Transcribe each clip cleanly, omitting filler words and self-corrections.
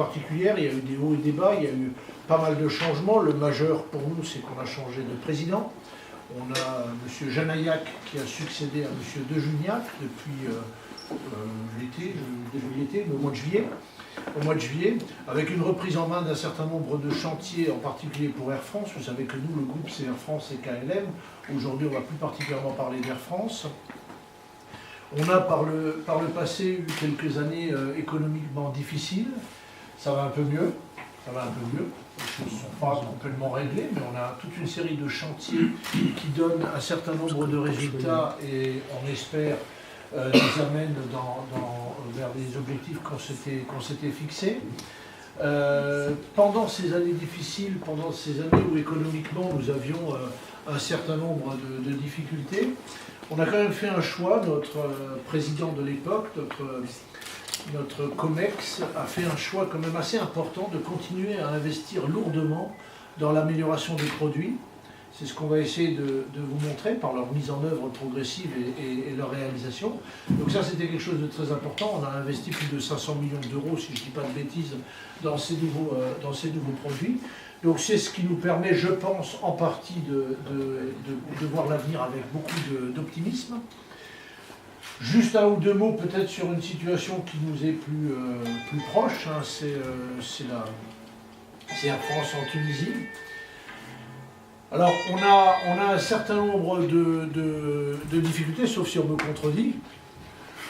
particulière, il y a eu des hauts et des bas, il y a eu pas mal de changements. Le majeur pour nous, c'est qu'on a changé de président. On a M. Janaillac qui a succédé à M. De Juniac depuis l'été, début de l'été, au mois de juillet, avec une reprise en main d'un certain nombre de chantiers, en particulier pour Air France. Vous savez que nous, le groupe, c'est Air France et KLM. Aujourd'hui, on va plus particulièrement parler d'Air France. On a par le passé eu quelques années économiquement difficiles. Ça va un peu mieux. Ça va un peu mieux. Les choses ne sont pas complètement réglées, mais on a toute une série de chantiers qui donnent un certain nombre de résultats et on espère nous amène vers des objectifs qu'on s'était fixés. Pendant ces années difficiles, pendant ces années où économiquement nous avions un certain nombre de difficultés, on a quand même fait un choix. Notre président de l'époque, notre COMEX, a fait un choix quand même assez important de continuer à investir lourdement dans l'amélioration des produits. C'est ce qu'on va essayer de vous montrer par leur mise en œuvre progressive et leur réalisation. Donc ça, c'était quelque chose de très important. On a investi plus de 500 millions d'euros, si je ne dis pas de bêtises, dans ces nouveaux produits. Donc c'est ce qui nous permet, je pense, en partie de voir l'avenir avec beaucoup d'optimisme. Juste un ou deux mots peut-être sur une situation qui nous est plus proche. Hein. C'est Air France en Tunisie. Alors, on a un certain nombre de difficultés, sauf si on me contredit.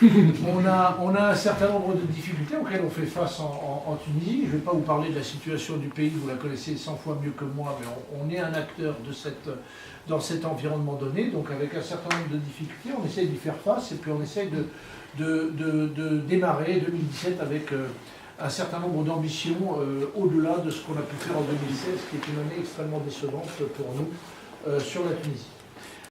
On a un certain nombre de difficultés auxquelles on fait face en Tunisie. Je ne vais pas vous parler de la situation du pays, vous la connaissez 100 fois mieux que moi, mais on est un acteur dans cet environnement donné. Donc, avec un certain nombre de difficultés, on essaye d'y faire face et puis on essaye de démarrer 2017 avec un certain nombre d'ambitions au-delà de ce qu'on a pu faire en 2016, qui est une année extrêmement décevante pour nous sur la Tunisie.